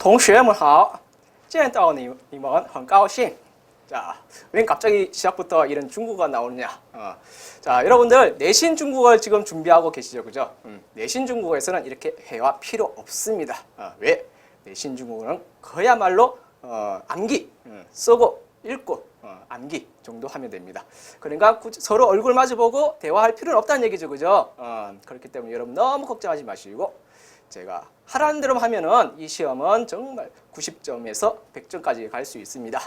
同学们好，见到你们很高兴。자, 왜 갑자기 시작부터 이런 중국어가 나오느냐? 자, 여러분들 내신 중국어를 지금 준비하고 계시죠, 그죠? 내신 중국어에서는 이렇게 회화 필요 없습니다. 왜? 내신 중국어는 그야말로 암기, 쓰고 읽고 암기 정도 하면 됩니다. 그러니까 서로 얼굴 마주보고 대화할 필요는 없다는 얘기죠, 그죠? 그렇기 때문에 여러분 너무 걱정하지 마시고 제가 하라는 대로 하면은 이 시험은 정말 90점에서 100점까지 갈 수 있습니다.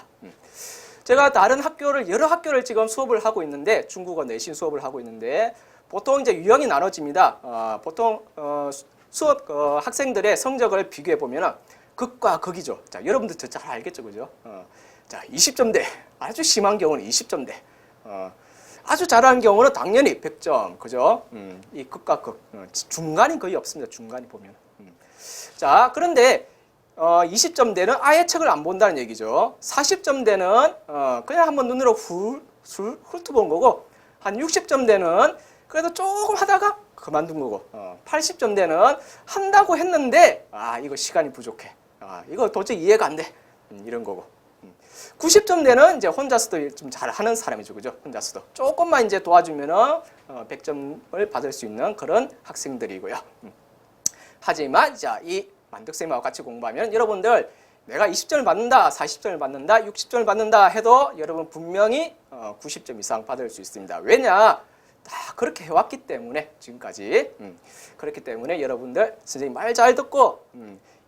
제가 다른 학교를 여러 학교를 지금 수업을 하고 있는데 중국어 내신 수업을 하고 있는데 보통 이제 유형이 나눠집니다. 보통 수업 학생들의 성적을 비교해 보면은 극과 극이죠. 자, 여러분들 잘 알겠죠, 그죠? 자, 20점대 아주 심한 경우는 20점대. 아주 잘하는 경우는 당연히 100점, 그죠? 이 극과 극, 중간이 거의 없습니다. 중간이 보면. 자, 그런데 20점대는 아예 책을 안 본다는 얘기죠. 40점대는 그냥 한번 눈으로 훑어본 거고, 한 60점대는 그래도 조금 하다가 그만둔 거고, 80점대는 한다고 했는데 이거 시간이 부족해. 이거 도저히 이해가 안 돼. 이런 거고. 90점대는 이제 혼자서도 좀 잘하는 사람이죠, 그죠? 혼자서도 조금만 이제 도와주면은 100점을 받을 수 있는 그런 학생들이고요. 하지만 자, 이 만덕쌤하고 같이 공부하면 여러분들 내가 20점을 받는다, 40점을 받는다, 60점을 받는다 해도 여러분 분명히 90점 이상 받을 수 있습니다. 왜냐? 다 그렇게 해왔기 때문에 지금까지 그렇기 때문에 여러분들 선생님 말 잘 듣고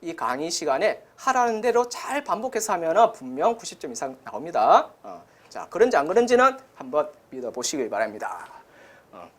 이 강의 시간에 하라는 대로 잘 반복해서 하면 분명 90점 이상 나옵니다. 자, 그런지 안 그런지는 한번 믿어보시길 바랍니다.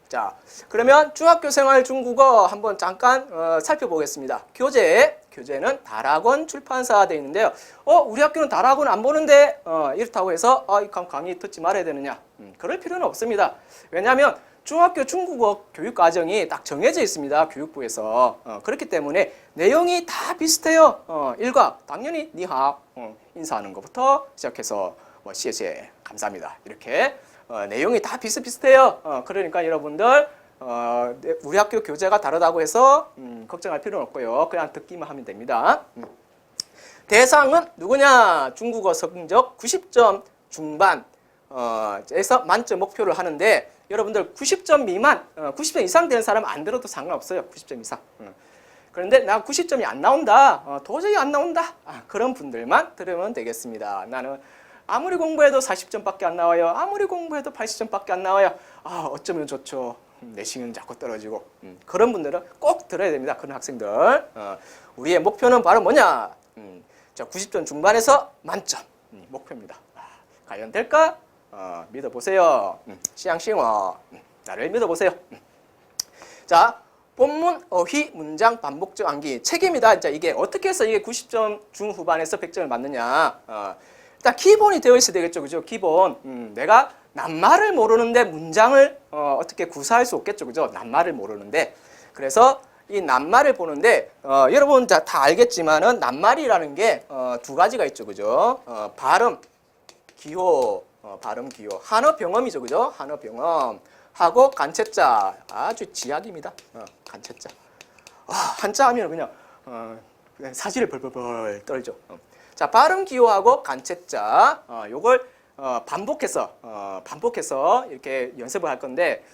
자, 그러면 중학교 생활 중국어 한번 잠깐 살펴보겠습니다. 교재는 다락원 출판사 되어 있는데요. 우리 학교는 다락원 안 보는데 이렇다고 해서 이 강의 듣지 말아야 되느냐? 그럴 필요는 없습니다. 왜냐하면 중학교 중국어 교육 과정이 딱 정해져 있습니다. 교육부에서. 그렇기 때문에 내용이 다 비슷해요. 일과 당연히 니하오 인사하는 것부터 시작해서 시에시에 감사합니다. 이렇게 내용이 다 비슷비슷해요. 그러니까 여러분들 우리 학교 교재가 다르다고 해서 걱정할 필요는 없고요. 그냥 듣기만 하면 됩니다. 대상은 누구냐? 중국어 성적 90점 중반 에서 만점 목표를 하는데 여러분들 90점 미만, 90점 이상 되는 사람은 안 들어도 상관없어요. 90점 이상. 그런데 나 90점이 안 나온다. 도저히 안 나온다. 그런 분들만 들으면 되겠습니다. 나는 아무리 공부해도 40점밖에 안 나와요. 아무리 공부해도 80점밖에 안 나와요. 어쩌면 좋죠. 내신은 자꾸 떨어지고. 그런 분들은 꼭 들어야 됩니다. 그런 학생들. 우리의 목표는 바로 뭐냐? 자, 90점 중반에서 만점. 목표입니다. 과연 될까? 믿어보세요. 시앙싱어. 나를 믿어보세요. 자, 본문, 어휘, 문장, 반복적 암기. 책입니다. 자, 이게 어떻게 해서 이게 90점 중후반에서 100점을 맞느냐. 일단 기본이 되어 있어야 되겠죠. 그죠? 기본. 내가 낱말을 모르는데 문장을 어떻게 구사할 수 없겠죠. 그죠? 낱말을 모르는데. 그래서 이 낱말을 보는데 여러분 다 알겠지만은 낱말이라는 게 두 가지가 있죠. 그죠? 발음, 기호, 발음, 기호. 한어 병음이죠. 그죠? 한어 병음. 하고 간체자. 아주 지약입니다. 간체자. 한자 하면 그냥 사지를 벌벌벌 떨죠. 자, 발음 기호하고 간체자. 요걸 반복해서 이렇게 연습을 할 건데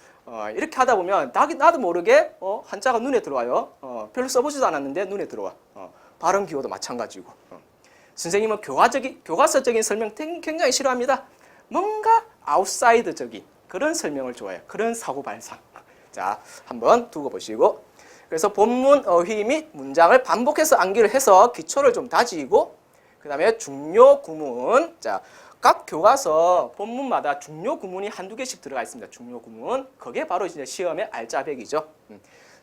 이렇게 하다 보면 나도 모르게 한자가 눈에 들어와요. 별로 써보지도 않았는데 눈에 들어와. 발음 기호도 마찬가지고. 선생님은 교과서적인 설명 굉장히 싫어합니다. 뭔가 아웃사이드적인 그런 설명을 좋아해요. 그런 사고발상. 자, 한번 두고 보시고. 그래서 본문, 어휘 및 문장을 반복해서 암기를 해서 기초를 좀 다지고 그 다음에 중요 구문. 자, 각 교과서 본문마다 중요 구문이 한두 개씩 들어가 있습니다. 중요 구문. 그게 바로 이제 시험의 알짜배기죠.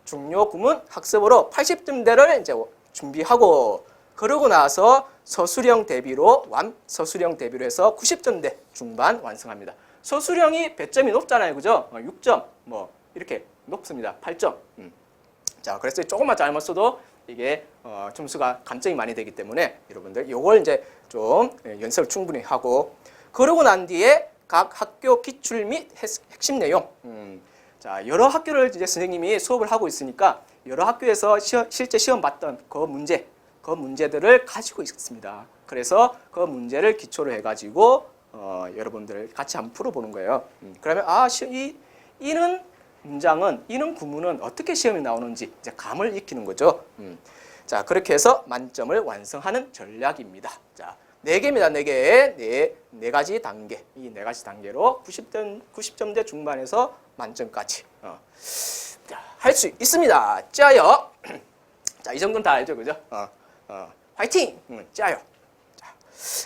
중요 구문 학습으로 80점대를 이제 준비하고 그러고 나서 서술형 대비로 해서 90점대 중반 완성합니다. 서술형이 배점이 높잖아요. 그죠? 6점, 이렇게 높습니다. 8점. 자, 그래서 조금만 잘못 써도 이게 점수가 감점이 많이 되기 때문에 여러분들 요걸 이제 좀 연습을 충분히 하고 그러고 난 뒤에 각 학교 기출 및 핵심 내용. 자, 여러 학교를 이제 선생님이 수업을 하고 있으니까 여러 학교에서 실제 시험 봤던 그 문제 그 문제들을 가지고 있습니다. 그래서 그 문제를 기초로 해가지고 여러분들 같이 한번 풀어보는 거예요. 그러면 이는 문장은, 이는 구문은 어떻게 시험에 나오는지 이제 감을 익히는 거죠. 자, 그렇게 해서 만점을 완성하는 전략입니다. 자, 4개입니다. 4개. 네 가지 단계. 이 4가지 단계로 90점대 중반에서 만점까지 할 수 있습니다. 짜요. 자, 이 정도는 다 알죠, 그죠? 화이팅! 짜요. 자,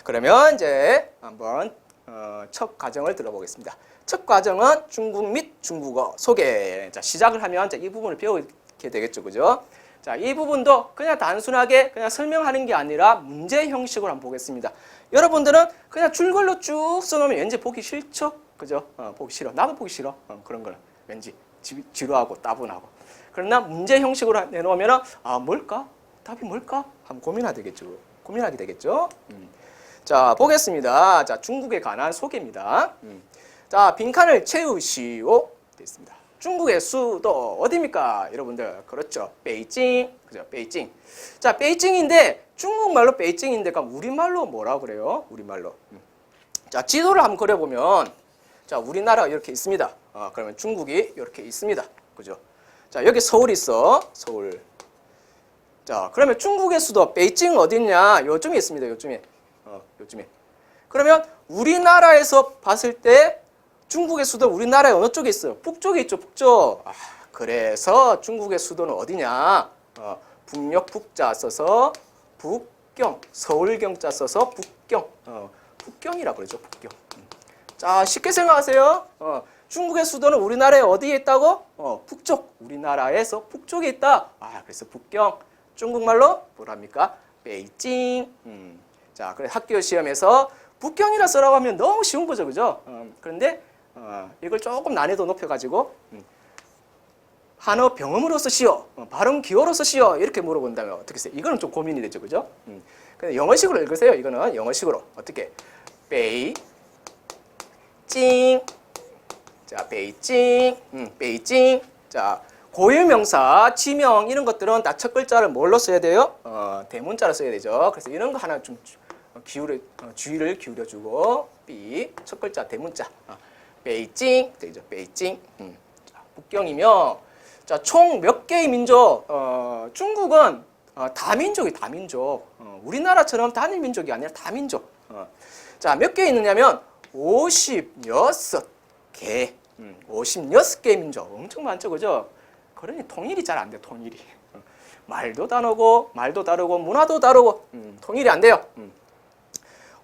그러면 이제 한번 첫 과정을 들어보겠습니다. 첫 과정은 중국 및 중국어 소개. 자, 시작을 하면 이제 이 부분을 배우게 되겠죠, 그죠? 자, 이 부분도 그냥 단순하게 그냥 설명하는 게 아니라 문제 형식으로 한번 보겠습니다. 여러분들은 그냥 줄글로 쭉 써놓으면 왠지 보기 싫죠? 그죠? 보기 싫어. 나도 보기 싫어. 그런 거는 왠지 지루하고 따분하고. 그러나 문제 형식으로 내놓으면 뭘까? 답이 뭘까? 한번 고민하게 되겠죠? 자, 보겠습니다. 자, 중국에 관한 소개입니다. 자, 빈칸을 채우시오. 되어 있습니다. 중국의 수도 어디입니까? 여러분들. 그렇죠. 베이징. 그죠? 베이징. 자, 베이징인데 중국말로 베이징인데 그럼 우리말로 뭐라고 그래요? 우리말로. 자, 지도를 한번 그려보면 자, 우리나라가 이렇게 있습니다. 그러면 중국이 이렇게 있습니다. 그죠? 자, 여기 서울 있어. 서울. 자, 그러면 중국의 수도 베이징 어디 있냐? 요쯤에 있습니다. 요쯤에. 요쯤에. 그러면 우리나라에서 봤을 때 중국의 수도 우리나라의 어느 쪽에 있어요? 북쪽에 있죠, 북쪽. 그래서 중국의 수도는 어디냐? 북녘 북자 써서 북경, 서울경자 써서 북경. 북경이라 그러죠, 북경. 자, 쉽게 생각하세요. 중국의 수도는 우리나라에 어디에 있다고? 북쪽. 우리나라에서 북쪽에 있다. 그래서 북경. 중국말로 뭐랍니까? 베이징. 자, 그래 학교 시험에서 북경이라 쓰라고 하면 너무 쉬운 거죠, 그죠? 그런데 이걸 조금 난이도 높여가지고 한어 병음으로 쓰시오, 발음 기호로 쓰시오 이렇게 물어본다면 어떻게 써요? 이거는 좀 고민이 되죠, 그죠? 근데 영어식으로 읽으세요. 이거는 영어식으로 어떻게? 베이징. 자, 베이징. 베이징. 자, 고유명사, 지명 이런 것들은 다 첫 글자를 뭘로 써야 돼요? 대문자로 써야 되죠. 그래서 이런 거 하나 좀 주의를 기울여주고 첫 글자 대문자. 베이징 되죠. 베이징. 자, 북경이며 자, 총 몇 개의 민족? 중국은 다민족이 다민족. 우리나라처럼 단일 민족이 아니라 다민족. 자, 몇 개 있느냐면 56개. 56개의 민족. 엄청 많죠, 그죠? 그러니 통일이 잘 안 돼, 통일이. 말도 다르고 문화도 다르고 통일이 안 돼요.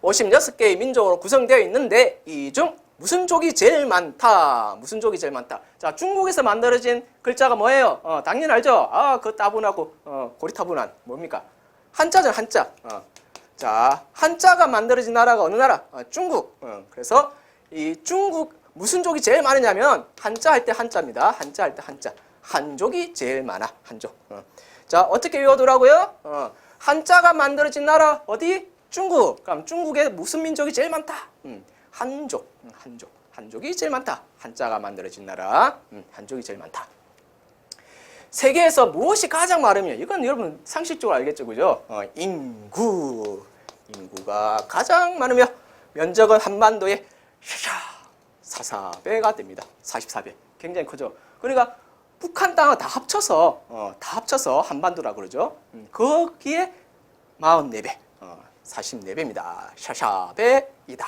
56개의 민족으로 구성되어 있는데 이 중 무슨 족이 제일 많다? 무슨 족이 제일 많다? 자, 중국에서 만들어진 글자가 뭐예요? 당연히 알죠? 그 따분하고 고리타분한 뭡니까? 한자죠, 한자. 자, 한자가 만들어진 나라가 어느 나라? 중국. 그래서 이 중국 무슨 족이 제일 많으냐면 한자 할 때 한자입니다. 한자 할 때 한자. 한족이 제일 많아. 한족. 자, 어떻게 외워두라고요? 한자가 만들어진 나라 어디? 중국. 그럼 중국에 무슨 민족이 제일 많다? 한족. 한족이 제일 많다. 한자가 만들어진 나라. 한족이 제일 많다. 세계에서 무엇이 가장 많으며? 이건 여러분 상식적으로 알겠죠, 그죠? 인구가 가장 많으며 면적은 한반도의 44배가 됩니다. 44배. 굉장히 크죠. 그러니까 북한 땅을 다 합쳐서 한반도라 그러죠. 거기에 44배, 44배입니다. 샤샤배이다.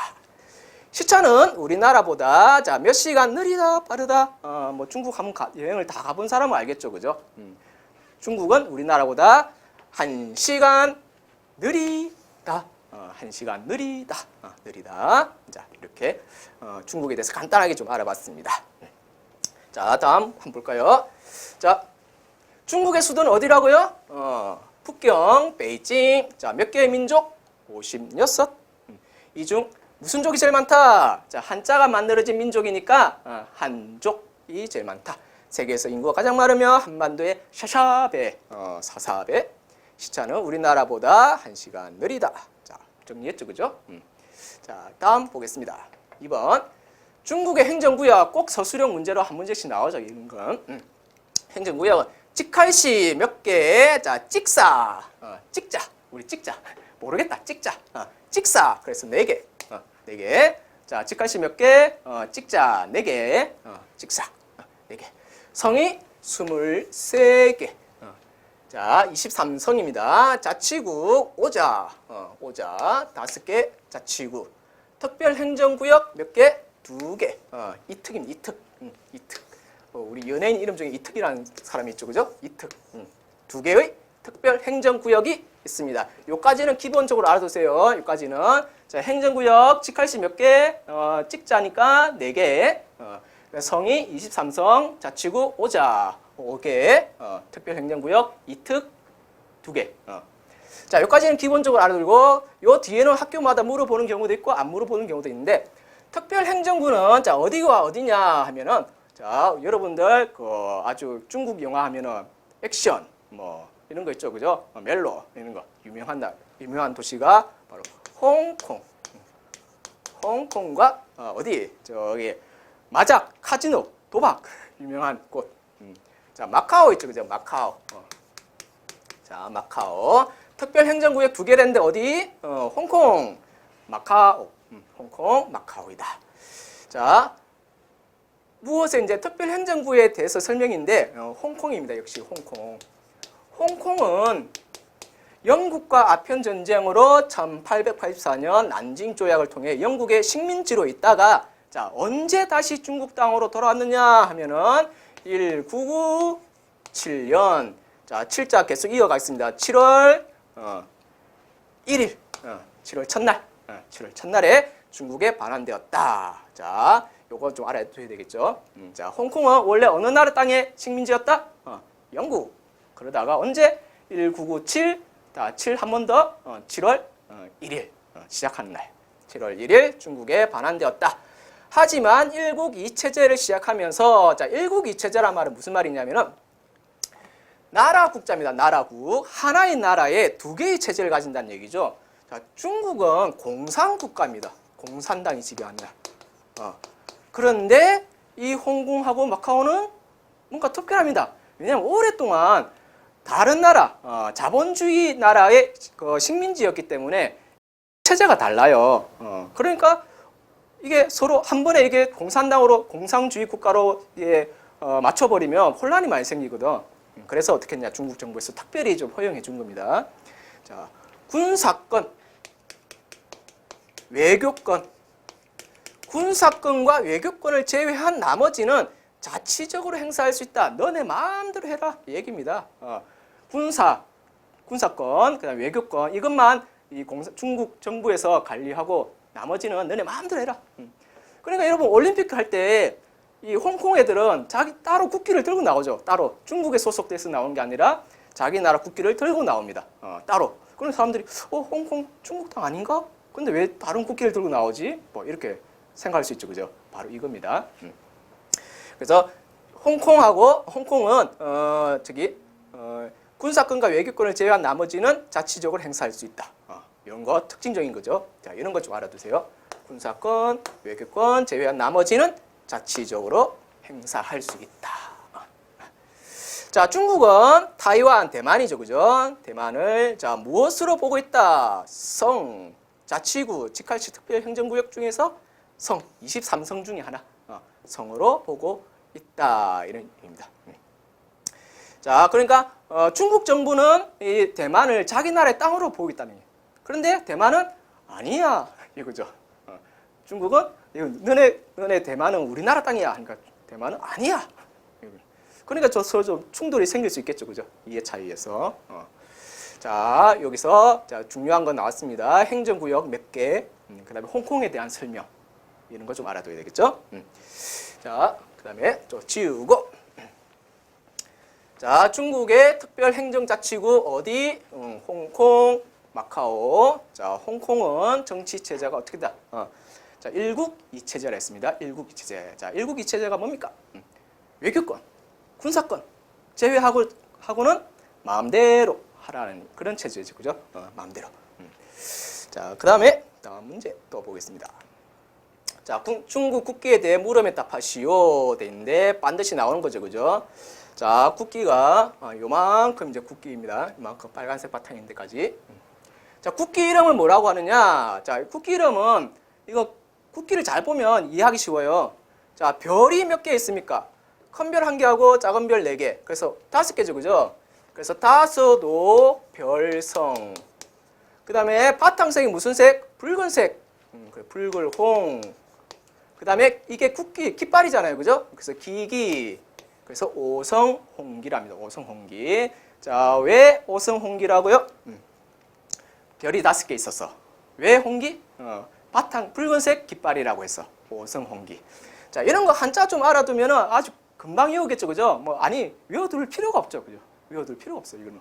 시차는 우리나라보다 자, 몇 시간 느리다, 빠르다. 뭐 중국 한번 여행을 다 가본 사람은 알겠죠, 그죠? 중국은 우리나라보다 1시간 느리다. 1시간 느리다. 느리다. 자, 이렇게 중국에 대해서 간단하게 좀 알아봤습니다. 자, 다음 한번 볼까요? 자, 중국의 수도는 어디라고요? 북경, 베이징. 자, 몇 개의 민족? 56. 이 중 무슨 족이 제일 많다? 자, 한자가 만들어진 민족이니까 한족이 제일 많다. 세계에서 인구가 가장 많으며 한반도의 샤샤배, 44배. 시차는 우리나라보다 1시간 느리다. 자, 정리했죠, 그죠? 자, 다음 보겠습니다. 2번. 중국의 행정구역 꼭 서술형 문제로 한 문제씩 나오죠, 이런 건. 행정구역은 직할시 몇 개? 자, 찍사. 찍자. 우리 찍자. 모르겠다. 찍자. 찍사. 그래서 4개. 4개. 자, 직할시 몇 개? 찍자. 4개. 찍사. 4개. 성이 23개. 자, 23성입니다. 자치구 오자. 오자 5개. 자치구. 특별행정구역 몇 개? 2개. 이특입니다. 이특. 이특. 우리 연예인 이름 중에 이특이라는 사람이 있죠. 그죠? 이특. 2개의 특별행정구역이 있습니다. 요까지는 기본적으로 알아두세요. 요까지는. 자, 행정구역 직할시 몇 개? 찍자니까 4개. 성이 23성, 자치구 오자 5개, 특별행정구역 이특 2개. 자, 여기까지는 기본적으로 알아두고 요 뒤에는 학교마다 물어보는 경우도 있고 안 물어보는 경우도 있는데 특별행정구는 자 어디와 어디냐 하면은 자 여러분들 그 아주 중국 영화 하면은 액션 뭐 이런 거 있죠, 그죠? 멜로 이런 거 유명한 도시가 바로 홍콩. 홍콩과 어디 저기 마작, 카지노, 도박 유명한 곳. 자, 마카오 있죠, 그죠? 마카오. 자, 마카오. 특별행정구역 2개랬는데 어디? 홍콩, 마카오. 홍콩, 마카오이다. 자, 무엇에 이제 특별행정구에 대해서 설명인데 홍콩입니다. 역시 홍콩. 홍콩은 영국과 아편 전쟁으로 1884년 난징 조약을 통해 영국의 식민지로 있다가 자, 언제 다시 중국 땅으로 돌아왔느냐 하면은 1997년. 자, 7자 계속 이어가겠습니다. 7월 1일. 7월 첫날. 7월 첫날에 중국에 반환되었다. 자, 요거 좀 알아둬야 되겠죠. 자, 홍콩은 원래 어느 나라 땅의 식민지였다? 영국. 그러다가 언제? 1997. 자, 7 한 번 더. 7월 1일. 시작하는 날. 7월 1일 중국에 반환되었다. 하지만 일국 이체제를 시작하면서 자, 일국 이체제란 말은 무슨 말이냐면은 나라 국자입니다. 나라국. 하나의 나라에 2개의 체제를 가진다는 얘기죠. 자, 중국은 공산국가입니다. 공산당이 지배합니다. 그런데 이 홍콩하고 마카오는 뭔가 특별합니다. 왜냐하면 오랫동안 다른 나라, 자본주의 나라의 그 식민지였기 때문에 체제가 달라요. 그러니까 이게 서로 한 번에 이게 공산당으로 공산주의 국가로 맞춰버리면 혼란이 많이 생기거든. 그래서 어떻게 했냐? 중국 정부에서 특별히 좀 허용해 준 겁니다. 자, 군사권, 외교권, 군사권과 외교권을 제외한 나머지는 자치적으로 행사할 수 있다. 너네 마음대로 해라 이 얘기입니다. 군사권, 그다음 외교권 이것만 이 중국 정부에서 관리하고 나머지는 너네 마음대로 해라. 그러니까 여러분 올림픽 할 때 이 홍콩 애들은 자기 따로 국기를 들고 나오죠. 따로 중국에 소속돼서 나오는 게 아니라 자기 나라 국기를 들고 나옵니다. 따로. 그런 사람들이 홍콩 중국 땅 아닌가? 근데 왜 다른 국기를 들고 나오지? 뭐 이렇게 생각할 수 있죠, 그죠? 바로 이겁니다. 그래서 홍콩은 군사권과 외교권을 제외한 나머지는 자치적으로 행사할 수 있다. 이런 거 특징적인 거죠. 자, 이런 거 좀 알아두세요. 군사권, 외교권 제외한 나머지는 자치적으로 행사할 수 있다. 자, 중국은 타이완, 대만이죠, 그죠? 대만을 자 무엇으로 보고 있다? 성, 자치구, 직할시 특별행정구역 중에서 성, 23성 중에 하나, 성으로 보고 있다. 이런 얘기입니다. 자, 그러니까 중국 정부는 이 대만을 자기 나라의 땅으로 보고 있다는 얘기예요. 그런데 대만은 아니야, 이거죠. 중국은 너네 대만은 우리나라 땅이야. 그러니까 대만은 아니야. 그러니까 서로 좀 충돌이 생길 수 있겠죠, 그죠? 이해 차이에서. 자, 여기서 자 중요한 거 나왔습니다. 행정구역 몇 개, 그다음에 홍콩에 대한 설명 이런 거 좀 알아둬야 되겠죠? 자, 그다음에 좀 지우고. 자, 중국의 특별행정자치구 어디? 홍콩, 마카오. 자, 홍콩은 정치 체제가 어떻게 다? 자, 일국 이체제라 했습니다. 일국 이체제. 자, 일국 이체제가 뭡니까? 외교권, 군사권 제외하고는 마음대로 하라는 그런 체제죠, 그죠? 마음대로. 자, 그다음에 다음 문제 또 보겠습니다. 자, 중국 국기에 대해 물음에 답하시오 돼 있는데 반드시 나오는 거죠, 그죠? 자, 국기가 요만큼 이제 국기입니다. 요만큼 빨간색 바탕인데까지. 자, 국기 이름을 뭐라고 하느냐? 자, 국기 이름은 이거 국기를 잘 보면 이해하기 쉬워요. 자, 별이 몇 개 있습니까? 큰 별 1개하고 작은 별 4개. 그래서 5개죠, 그죠? 그래서 다섯도 별성. 그 다음에 바탕색이 무슨 색? 붉은색. 그래, 붉을홍. 그 다음에 이게 국기, 깃발이잖아요, 그죠? 그래서 기기. 그래서 오성홍기랍니다. 오성홍기. 자, 왜 오성홍기라고요? 별이 5개 있었어. 왜 홍기? 바탕 붉은색 깃발이라고 했어. 오성홍기. 자, 이런 거 한자 좀 알아두면 아주 금방 외우겠죠, 그죠? 뭐 아니 외워둘 필요가 없죠, 그죠? 외워둘 필요가 없어, 이거는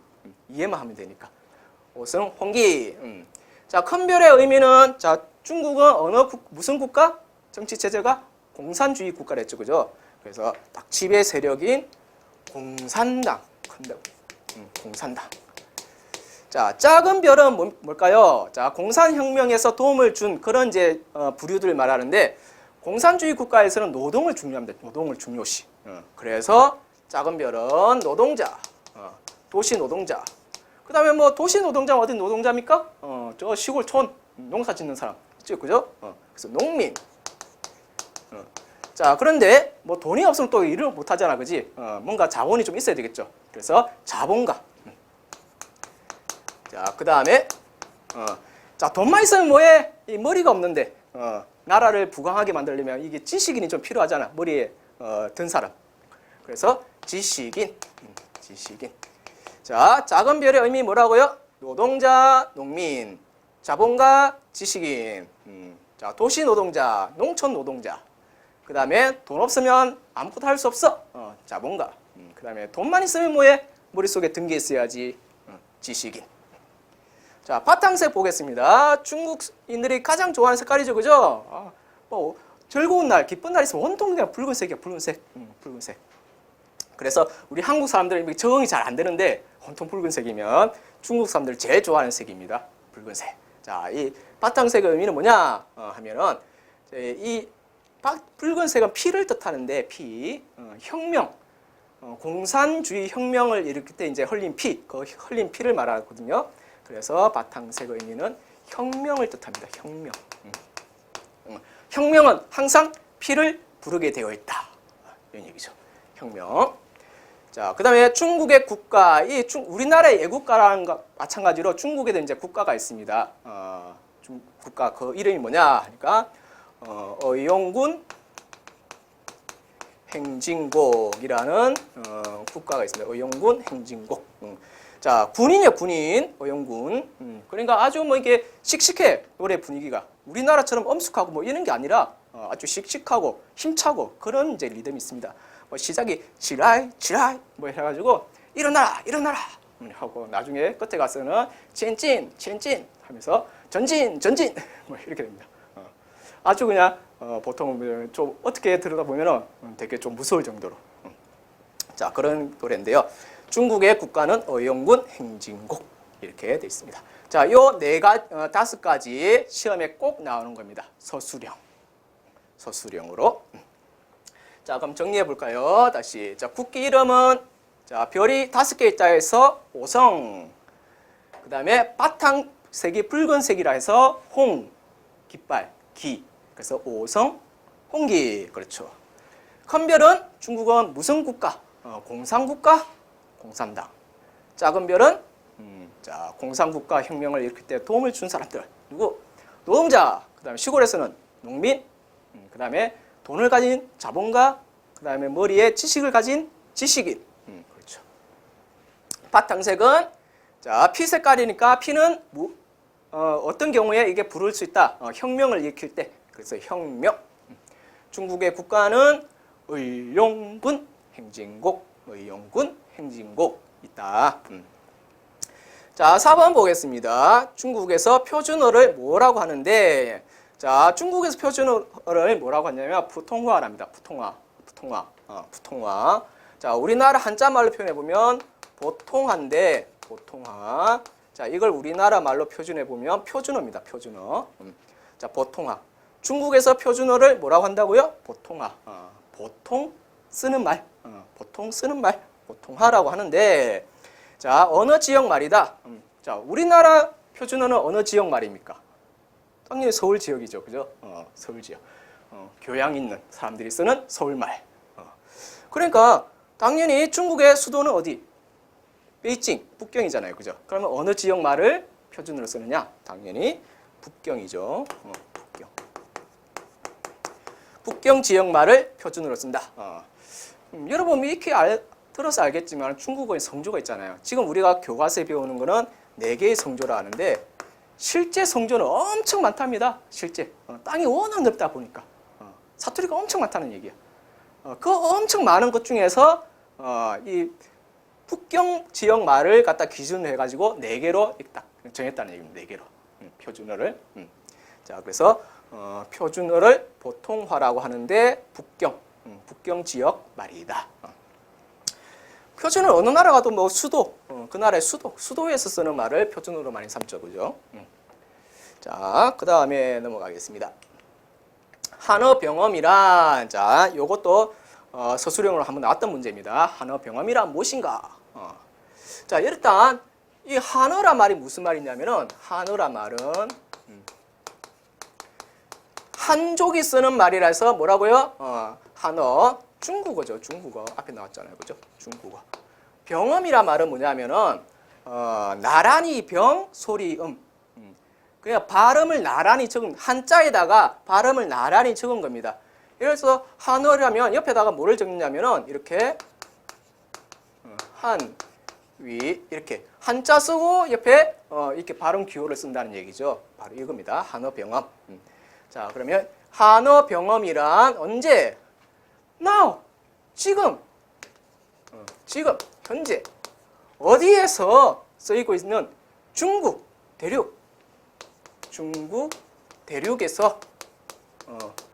이해만 하면 되니까. 오성홍기. 자, 큰 별의 의미는 자, 중국은 무슨 국가? 정치 체제가 공산주의 국가랬죠, 그죠? 그래서 딱 지배 세력인 공산당. 공산당. 자, 작은 별은 뭘까요? 자, 공산혁명에서 도움을 준 그런 이제 부류들 말하는데 공산주의 국가에서는 노동을 중요합니다. 노동을 중요시. 그래서 작은 별은 노동자, 도시 노동자. 그 다음에 뭐 도시 노동자는 어디 노동자입니까? 저 시골촌 농사 짓는 사람 있죠, 그죠? 그래서 농민. 자, 그런데 뭐 돈이 없으면 또 일을 못 하잖아, 그지? 뭔가 자본이 좀 있어야 되겠죠. 그래서 자본가. 자, 그 다음에 자, 돈만 있으면 뭐해? 이 머리가 없는데 나라를 부강하게 만들려면 이게 지식인이 좀 필요하잖아. 머리에 든 사람. 그래서 지식인. 지식인. 자, 작은 별의 의미 뭐라고요? 노동자, 농민, 자본가, 지식인. 자, 도시 노동자, 농촌 노동자. 그 다음에 돈 없으면 아무것도 할 수 없어. 자본가. 그 다음에 돈만 있으면 뭐해? 머릿속에 든 게 있어야지. 지식인. 자, 바탕색 보겠습니다. 중국인들이 가장 좋아하는 색깔이죠, 그죠? 뭐 즐거운 날, 기쁜 날 있으면 온통 그냥 붉은색이야, 붉은색. 붉은색. 그래서 우리 한국 사람들은 적응이 잘 안 되는데 온통 붉은색이면 중국 사람들 제일 좋아하는 색입니다. 붉은색. 자, 이 바탕색의 의미는 뭐냐 하면은 이 붉은색은 피를 뜻하는데 피, 혁명, 공산주의 혁명을 일으킬 때 이제 흘린 피, 그 흘린 피를 말하거든요. 그래서 바탕색 의미는 혁명을 뜻합니다. 혁명. 혁명은 항상 피를 부르게 되어 있다. 이런 얘기죠. 혁명. 자, 그 다음에 중국의 국가, 우리나라의 애국가라는 것 마찬가지로 중국에도 이제 국가가 있습니다. 국가 그 이름이 뭐냐 하니까 의용군 행진곡이라는 국가가 있습니다. 의용군 행진곡. 자, 군인이요, 군인. 의용군. 그러니까 아주 뭐 이게 씩씩해, 노래 분위기가. 우리나라처럼 엄숙하고 뭐 이런 게 아니라 아주 씩씩하고 힘차고 그런 이제 리듬이 있습니다. 뭐 시작이 지라이 지라이 뭐 해가지고 일어나라 일어나라 하고 나중에 끝에 가서는 찐찐 찐찐 하면서 전진 전진 뭐 이렇게 됩니다. 아주 그냥 보통 좀 어떻게 들여다보면 되게 좀 무서울 정도로. 자, 그런 노래인데요. 중국의 국가는 의용군 행진곡 이렇게 되어 있습니다. 자, 요 5가지 시험에 꼭 나오는 겁니다. 서술형. 서술형으로. 자, 그럼 정리해 볼까요? 다시. 자, 국기 이름은 자, 별이 5개 있다 해서 오성. 그 다음에 바탕색이 붉은색이라 해서 홍, 깃발, 기. 그래서 오성, 홍기. 그렇죠. 큰 별은 중국은 무슨 국가? 공산국가, 공산당. 작은 별은 자, 공산국가 혁명을 일으킬 때 도움을 준 사람들. 누구? 노동자. 그 다음에 시골에서는 농민. 그 다음에 돈을 가진 자본가. 그 다음에 머리에 지식을 가진 지식인. 그렇죠. 바탕색은 자, 피 색깔이니까 피는 어떤 경우에 이게 부를 수 있다. 혁명을 일으킬 때. 그래서 혁명. 중국의 국가는 의용군 행진곡. 의용군 행진곡 있다. 자, 4번 보겠습니다. 중국에서 표준어를 뭐라고 하는데, 자, 중국에서 표준어를 뭐라고 하냐면 putonghwa랍니다. putonghwa. 자, 우리나라 한자 말로 표현해 보면 보통한데, 보통화. 자, 이걸 우리나라 말로 표준해 보면 표준어입니다. 표준어. 자, 보통화. 중국에서 표준어를 뭐라고 한다고요? 보통화. 보통 쓰는 말. 보통 쓰는 말. 보통화라고 하는데, 자, 어느 지역 말이다. 자, 우리나라 표준어는 어느 지역 말입니까? 당연히 서울 지역이죠. 그죠? 서울 지역. 교양 있는 사람들이 쓰는 서울말. 그러니까 당연히 중국의 수도는 어디? 베이징, 북경이잖아요. 그죠? 그러면 어느 지역 말을 표준어로 쓰느냐? 당연히 북경이죠. 북경. 북경 지역 말을 표준어로 쓴다. 여러분 이렇게 들어서 알겠지만 중국어에 성조가 있잖아요. 지금 우리가 교과서에 배우는 거는 4개의 성조라 하는데 실제 성조는 엄청 많답니다. 실제. 땅이 워낙 넓다 보니까. 사투리가 엄청 많다는 얘기야. 그 엄청 많은 것 중에서 이 북경 지역 말을 갖다 기준으로 해가지고 4개로 딱 정했다는 얘기입니다. 4개로. 표준어를. 자, 그래서 표준어를 보통화라고 하는데 북경 지역 말이다. 표준은 어느 나라 가도 뭐 수도, 그 나라의 수도에서 쓰는 말을 표준어로 많이 삼죠. 그죠? 자, 그 다음에 넘어가겠습니다. 한어 병엄이란, 자, 요것도 서술형으로 한번 나왔던 문제입니다. 한어 병엄이란 무엇인가? 자, 일단 이 한어란 말이 무슨 말이냐면은 한어란 말은 한족이 쓰는 말이라서 뭐라고요? 한어 중국어죠. 중국어 앞에 나왔잖아요. 그죠? 중국어. 병엄이란 말은 뭐냐면은 나란히 병 소리 그냥 발음을 나란히 적은 한자에다가 발음을 나란히 적은 겁니다. 그래서 한어라면 옆에다가 뭐를 적느냐면은 이렇게 한위 이렇게 한자 쓰고 옆에 이렇게 발음 기호를 쓴다는 얘기죠. 바로 이겁니다. 한어 병엄. 자, 그러면 한어 병엄이란 언제? now 지금 현재 어디에서 쓰이고 있는 중국 대륙에서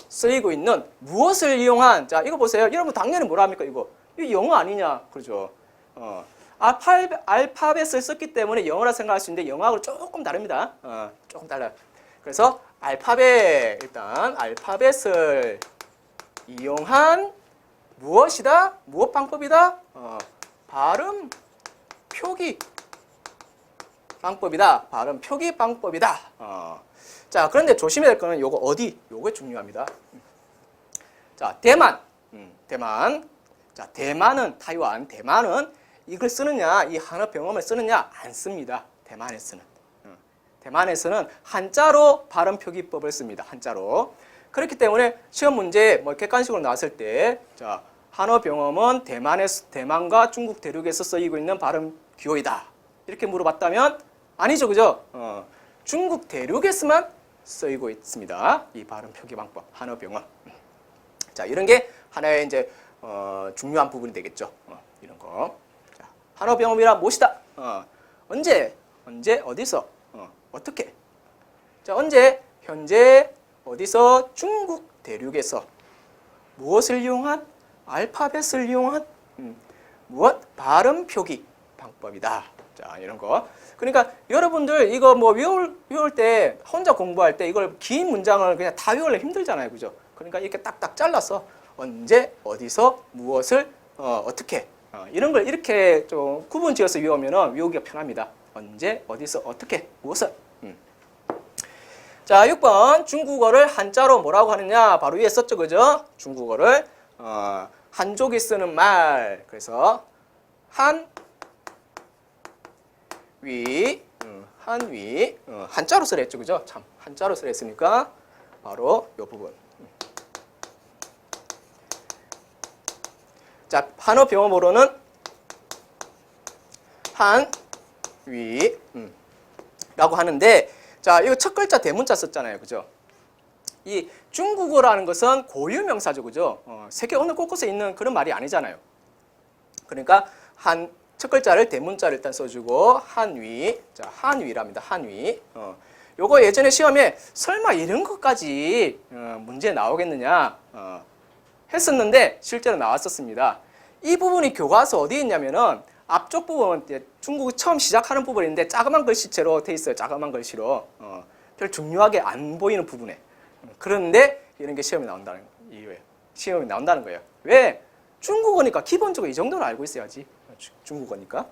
쓰이고 있는 무엇을 이용한, 자 이거 보세요. 여러분 당연히 뭐라 합니까? 이거 영어 아니냐? 그러죠. 알파벳을 썼기 때문에 영어라 생각할 수 있는데 영어하고 조금 다릅니다. 조금 달라요. 그래서 일단 알파벳을 이용한 무엇이다? 무엇 방법이다? 발음 표기 방법이다. 발음 표기 방법이다. 자, 그런데 조심해야 될 거는 요거 어디? 요게 중요합니다. 자, 대만. 자, 대만은 타이완. 대만은 이걸 쓰느냐? 이 한어 병엄을 쓰느냐? 안 씁니다. 대만에서는 한자로 발음 표기법을 씁니다. 한자로. 그렇기 때문에 시험 문제 뭐 객관식으로 나왔을 때 자, 한어 병엄은 대만과 중국 대륙에서 쓰이고 있는 발음 기호이다. 이렇게 물어봤다면 아니죠. 그죠? 중국 대륙에서만 쓰이고 있습니다. 이 발음 표기 방법, 한어 병엄. 자, 이런 게 하나의 이제 중요한 부분이 되겠죠. 이런 거. 자, 한어 병엄이란 무엇이다? 언제, 어디서, 어떻게. 자, 언제, 현재, 어디서, 중국 대륙에서 무엇을 이용한? 알파벳을 이용한 무엇? 발음 표기 방법이다. 자, 이런 거. 그러니까 여러분들 이거 뭐 외울 때 혼자 공부할 때 이걸 긴 문장을 그냥 다 외우려 힘들잖아요. 그죠? 그러니까 이렇게 딱딱 잘라서 언제, 어디서, 무엇을, 어떻게 이런 걸 이렇게 좀 구분 지어서 외우면은 외우기가 편합니다. 언제, 어디서, 어떻게, 무엇을. 자, 6번 중국어를 한자로 뭐라고 하느냐? 바로 위에 썼죠. 그죠? 중국어를 한족이 쓰는 말. 그래서 한위 한자로 쓰라 했죠. 그죠? 참 한자로 쓰라 했으니까 바로 이 부분. 자, 한어 병엄으로는 한위 라고 하는데, 자, 이거 첫 글자 대문자 썼잖아요. 그죠? 이 중국어라는 것은 고유명사죠. 그죠? 세계 어느 곳곳에 있는 그런 말이 아니잖아요. 그러니까 첫 글자를 대문자를 일단 써주고 한위. 자, 한위랍니다. 한위. 요거 예전에 시험에 설마 이런 것까지 문제 나오겠느냐 했었는데 실제로 나왔었습니다. 이 부분이 교과서 어디에 있냐면은 앞쪽 부분, 중국이 처음 시작하는 부분인데 자그만 글씨체로 돼 있어요. 자그만 글씨로. 별 중요하게 안 보이는 부분에. 그런데 이런 게 시험에 나온다는 이유예요. 시험에 나온다는 거예요. 왜? 중국어니까 기본적으로 이 정도는 알고 있어야지. 중국어니까.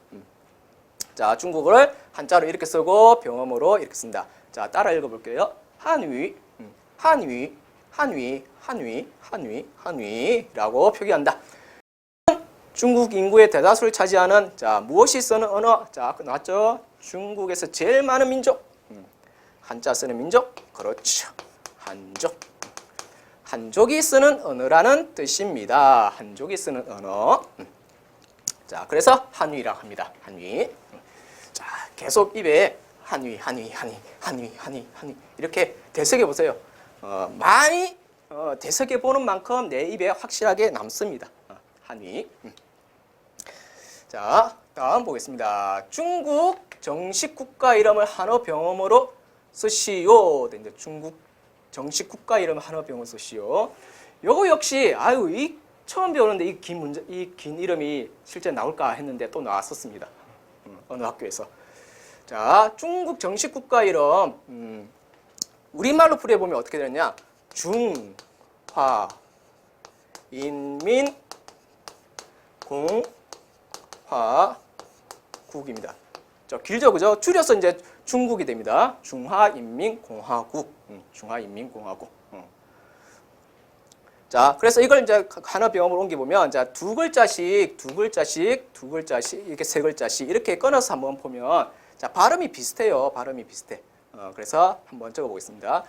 자, 중국어를 한자로 이렇게 쓰고 병음으로 이렇게 쓴다. 자, 따라 읽어볼게요. 한위, 한위, 한위, 한위, 한위, 한위라고 표기한다. 중국 인구의 대다수를 차지하는 자, 무엇이 쓰는 언어? 자, 나왔죠? 중국에서 제일 많은 민족. 한자 쓰는 민족. 그렇죠. 한족. 한족이 쓰는 언어라는 뜻입니다. 한족이 쓰는 언어. 자, 그래서 한위라고 합니다. 한위. 자, 계속 입에 한위, 한위, 한위, 한위, 한위, 한위 이렇게 되새겨 보세요. 많이 되새겨 보는 만큼 내 입에 확실하게 남습니다. 한위. 자, 다음 보겠습니다. 중국 정식 국가 이름을 한어 병음으로 쓰시오. 이제 중국 정식 국가 이름을 한어 병음으로 쓰시오. 요거 역시 처음 배우는데 이 긴 이름이 실제 나올까 했는데 또 나왔었습니다. 어느 학교에서. 자, 중국 정식 국가 이름 우리말로 풀이해보면 어떻게 되느냐? 중화 인민 공화국입니다. 길죠, 그죠? 줄여서 이제 중국이 됩니다. 중화인민공화국. 중화인민공화국. 자, 그래서 이걸 이제 한어 병음으로 옮겨보면, 자, 두 글자씩 이렇게 세 글자씩 이렇게 끊어서 한번 보면, 자, 발음이 비슷해요. 발음이 비슷해. 그래서 한번 적어보겠습니다.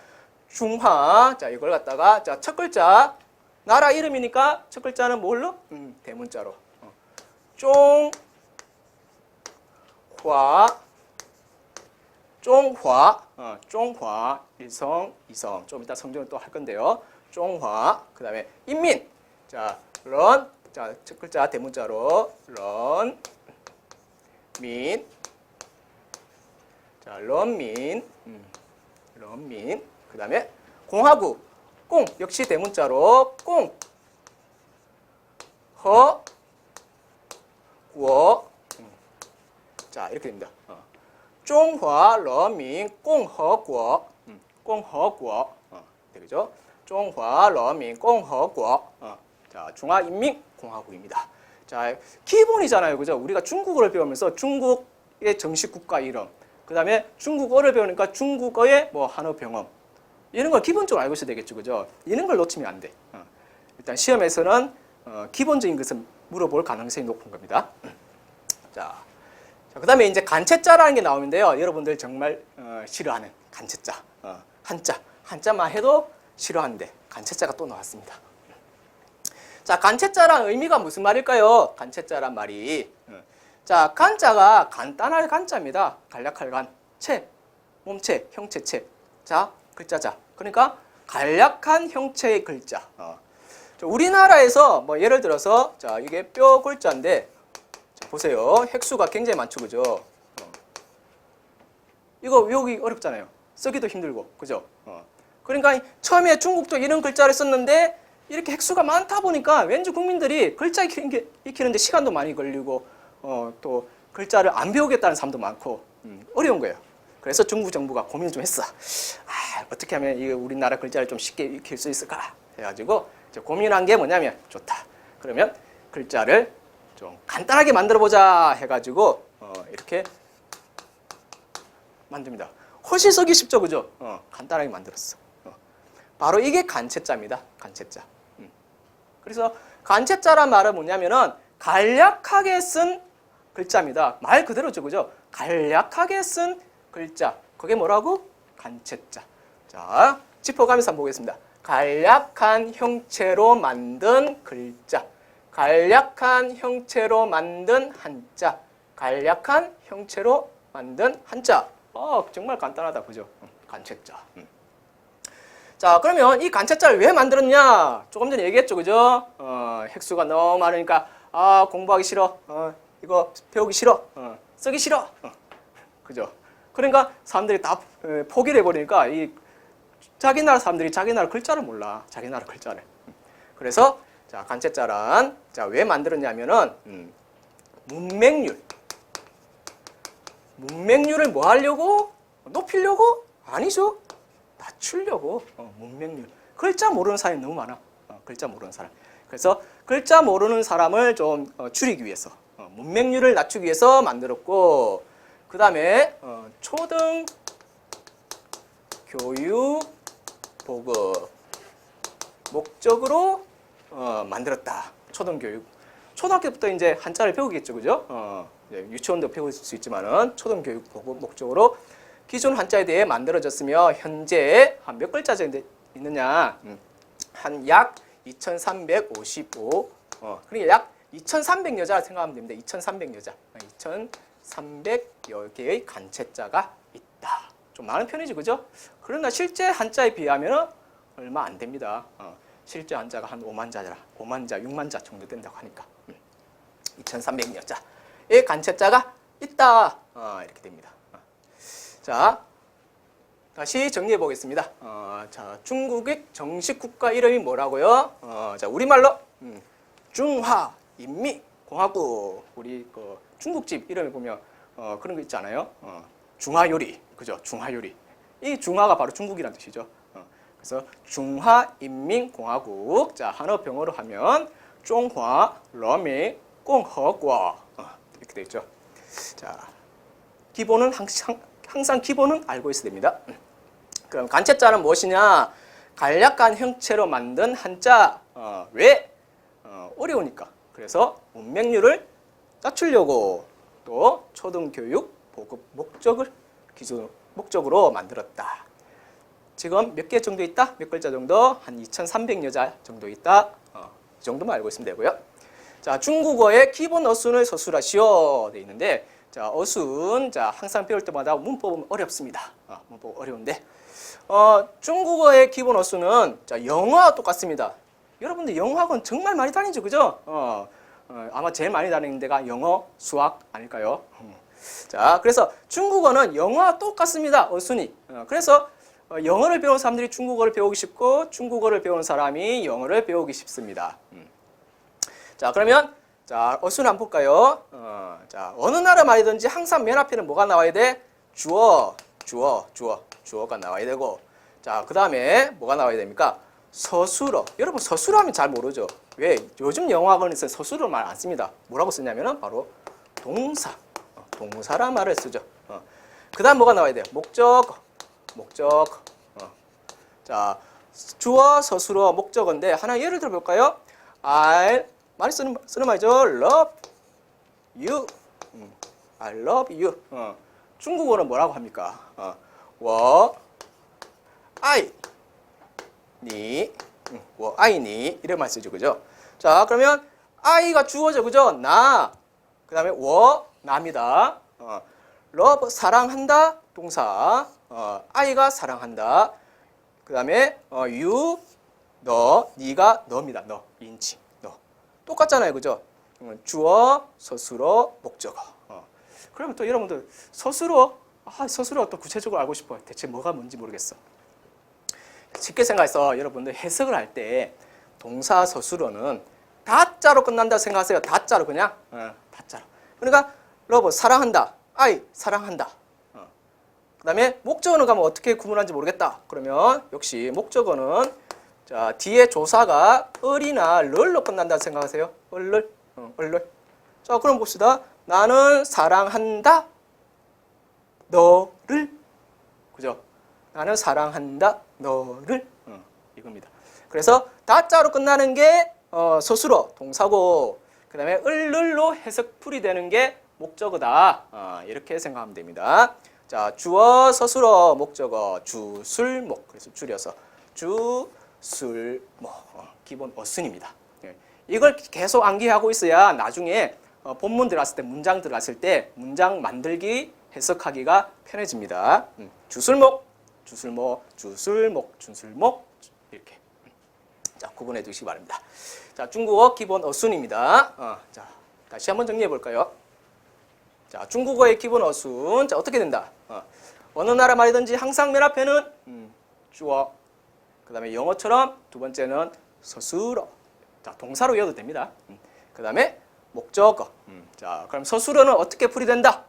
중화. 자, 이걸 갖다가, 자, 첫 글자, 나라 이름이니까 첫 글자는 뭘로? 대문자로. 쫑화, 일성, 이성. 좀 이따 성조는 또 할 건데요. 쫑화, 그 다음에 인민. 자, 자, 첫 글자 대문자로 민. 자, 런민. 그 다음에 공화국. 꽁, 역시 대문자로 꽁. 구어. 자, 이렇게 됩니다. 중화人民共和国 共和国 되겠죠? 중화人民共和国 자, 중화인민공화국입니다. 자, 기본이잖아요. 그죠? 우리가 중국어를 배우면서 중국의 정식 국가 이름, 그다음에 중국어를 배우니까 중국어의 뭐 한어 병음 이런 걸 기본적으로 알고 있어야 되겠죠. 그죠? 이런 걸 놓치면 안 돼. 일단 시험에서는 기본적인 것을 물어볼 가능성이 높은 겁니다. 자, 그 다음에 이제 간체자라는 게 나오는데요. 여러분들 정말 싫어하는 간체자. 한자만 해도 싫어하는데 간체자가 또 나왔습니다. 자, 간체자란 의미가 무슨 말일까요? 간체자란 말이. 자, 간자가 간단할 간자입니다. 간략할 간, 체, 몸체, 형체, 체. 자, 글자자. 그러니까 간략한 형체의 글자. 우리나라에서 뭐 예를 들어서 자, 이게 뼈 글자인데 자, 보세요. 획수가 굉장히 많죠. 그죠? 이거 외우기 어렵잖아요. 쓰기도 힘들고. 그죠? 그러니까 처음에 중국도 이런 글자를 썼는데 이렇게 획수가 많다 보니까 왠지 국민들이 글자 익히는데 시간도 많이 걸리고 또 글자를 안 배우겠다는 사람도 많고 어려운 거예요. 그래서 중국 정부가 고민을 좀 했어. 어떻게 하면 이 우리나라 글자를 좀 쉽게 익힐 수 있을까 해가지고 고민한 게 뭐냐면 좋다. 그러면 글자를 좀 간단하게 만들어보자 해가지고 이렇게 만듭니다. 훨씬 쓰기 쉽죠, 그죠? 간단하게 만들었어. 바로 이게 간체자입니다. 간체자. 그래서 간체자란 말은 뭐냐면은 간략하게 쓴 글자입니다. 말 그대로죠, 그죠? 간략하게 쓴 글자. 그게 뭐라고? 간체자. 자, 짚어가면서 한번 보겠습니다. 간략한 형체로 만든 글자. 간략한 형체로 만든 한자. 간략한 형체로 만든 한자. 정말 간단하다, 그죠? 간체자. 자, 그러면 이 간체자를 왜 만들었냐? 조금 전에 얘기했죠, 그죠? 획수가 너무 많으니까 공부하기 싫어. 이거 배우기 싫어. 쓰기 싫어. 그죠? 그러니까 사람들이 다 포기를 해버리니까 자기 나라 사람들이 자기 나라 글자를 몰라. 자기 나라 글자를. 그래서 자, 간체자란 자, 왜 만들었냐면은 문맹률을 뭐 하려고? 높이려고? 아니죠. 낮추려고. 문맹률. 글자 모르는 사람이 너무 많아. 글자 모르는 사람. 그래서 글자 모르는 사람을 좀 줄이기 위해서 문맹률을 낮추기 위해서 만들었고, 그 다음에 초등 교육 보급 목적으로 만들었다. 초등 교육. 초등학교부터 이제 한자를 배우겠죠, 그죠? 유치원도 배울 수 있지만은 초등 교육 보급 목적으로 기존 한자에 대해 만들어졌으며 현재 한 몇 글자 정도 있느냐? 한 약 2,355. 그러니까 약 2,300여자 생각하면 됩니다. 2,300여자. 2,300여 개의 간체자가 있다. 좀 많은 편이지, 그죠? 그러나 실제 한자에 비하면 얼마 안 됩니다. 실제 한자가 한 5만 자라, 5만 자, 6만 자 정도 된다고 하니까 2,300여자의 간체자가 있다. 이렇게 됩니다. 자, 다시 정리해 보겠습니다. 자, 중국의 정식 국가 이름이 뭐라고요? 자, 우리말로 중화인민공화국. 우리 그 중국집 이름에 보면 그런 거 있잖아요. 중화요리, 그죠? 중화요리. 이 중화가 바로 중국이란 뜻이죠. 그래서 중화인민공화국. 자, 한어 병어로 하면 중화 러미 공화국 이렇게 되어 있죠. 자, 기본은 항상 기본은 알고 있어야 됩니다. 그럼 간체자는 무엇이냐? 간략한 형체로 만든 한자. 왜? 어려우니까. 그래서 문맹률을 낮추려고 또 초등교육 보급 목적을 기준 목적으로 만들었다. 지금 몇 개 정도 있다? 몇 글자 정도? 한 2,300여자 정도 있다. 이 정도만 알고 있으면 되고요. 자, 중국어의 기본 어순을 서술하시오 돼 있는데, 자, 어순, 자, 항상 배울 때마다 문법은 어렵습니다. 문법 어려운데, 중국어의 기본 어순은 자, 영어와 똑같습니다. 여러분들 영어학원 정말 많이 다니죠, 그죠? 아마 제일 많이 다니는 데가 영어, 수학 아닐까요? 자, 그래서 중국어는 영어와 똑같습니다, 어순이. 그래서 영어를 배우는 사람들이 중국어를 배우기 쉽고 중국어를 배우는 사람이 영어를 배우기 쉽습니다. 자, 그러면 자, 어순 한번 볼까요? 자, 어느 나라 말이든지 항상 맨 앞에는 뭐가 나와야 돼? 주어가 나와야 되고, 자, 그 다음에 뭐가 나와야 됩니까? 서술어. 여러분 서술어 하면 잘 모르죠? 왜? 요즘 영어학원에서 서술어 말 안 씁니다. 뭐라고 쓰냐면은 바로 동사, 동사란 말을 쓰죠. 그 다음 뭐가 나와야 돼요? 목적어. 자, 주어, 서술어, 목적어인데 하나 예를 들어 볼까요? 많이 쓰는 말이죠. love you. I love you. 중국어는 뭐라고 합니까? 我爱你. 我爱你. 이런 말 쓰죠, 그죠? 자, 그러면 I가 주어죠, 그죠? 나. 그 다음에 我 나입니다. love 사랑한다 동사. I가 사랑한다. 그 다음에 you 너, 네가 너입니다. 너, 인칭, 너. 똑같잖아요, 그죠? 주어, 서술어, 목적어. 그러면 또 여러분들 서술어, 서술어 또 구체적으로 알고 싶어요. 대체 뭐가 뭔지 모르겠어. 쉽게 생각해서 여러분들 해석을 할 때 동사 서술어는 다자로 끝난다 생각하세요. 다자로 그냥 다자로. 그러니까 러브 사랑한다, I 사랑한다. 그 다음에 목적어는 가면 어떻게 구분하는지 모르겠다. 그러면 역시 목적어는 자, 뒤에 조사가 을이나 럴로 끝난다 생각하세요. 을을. 자, 그럼 봅시다. 나는 사랑한다 너를. 그죠? 나는 사랑한다 너를. 이겁니다. 그래서 다자로 끝나는 게 서술어 동사고, 그 다음에 을로 해석풀이 되는 게 목적어다. 이렇게 생각하면 됩니다. 자, 주어, 서술어, 목적어, 주술목. 그래서 줄여서 주술목. 기본 어순입니다. 이걸 계속 암기하고 있어야 나중에 본문 들어갔을 때, 문장 들어갔을 때 문장 만들기, 해석하기가 편해집니다. 주술목, 주술목 이렇게. 자, 구분해 두시기 바랍니다. 자, 중국어 기본 어순입니다. 자, 다시 한번 정리해 볼까요? 자, 중국어의 기본 어순. 자, 어떻게 된다? 어느 나라 말이든지 항상 맨 앞에는 주어. 그 다음에 영어처럼 두 번째는 서술어. 자, 동사로 이어도 됩니다. 그 다음에 목적어. 자, 그럼 서술어는 어떻게 풀이된다?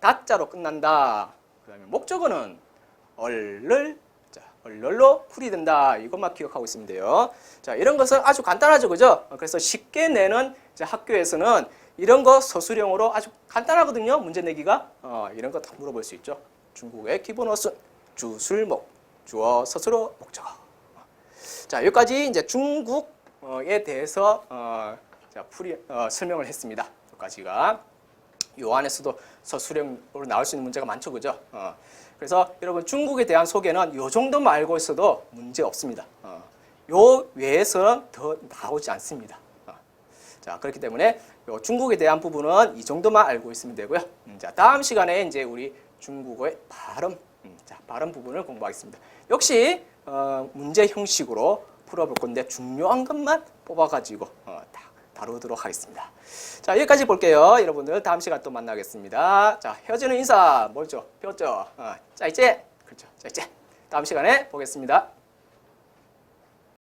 다자로 끝난다. 그 다음에 목적어는 얼를로 풀이된다. 이것만 기억하고 있으면 돼요. 자, 이런 것은 아주 간단하죠, 그죠? 그래서 쉽게 내는 이제 학교에서는 이런 거 서술형으로 아주 간단하거든요. 문제 내기가. 이런 거 다 물어볼 수 있죠. 중국의 기본 어순, 주, 술, 목, 주어, 서술어, 목적어. 자, 여기까지 이제 중국에 대해서 설명을 했습니다. 여기까지가. 요 안에서도 서술형으로 나올 수 있는 문제가 많죠, 그죠? 그래서 여러분 중국에 대한 소개는 요 정도만 알고 있어도 문제 없습니다. 요 외에서는 더 나오지 않습니다. 자, 그렇기 때문에 요 중국에 대한 부분은 이 정도만 알고 있으면 되고요. 자, 다음 시간에 이제 우리 중국어의 발음, 발음 부분을 공부하겠습니다. 역시 문제 형식으로 풀어볼 건데 중요한 것만 뽑아가지고 다루도록 하겠습니다. 자, 여기까지 볼게요. 여러분들 다음 시간 또 만나겠습니다. 자, 헤어지는 인사 뭐죠? 배웠죠? 짜이제. 그렇죠. 짜이제. 다음 시간에 보겠습니다.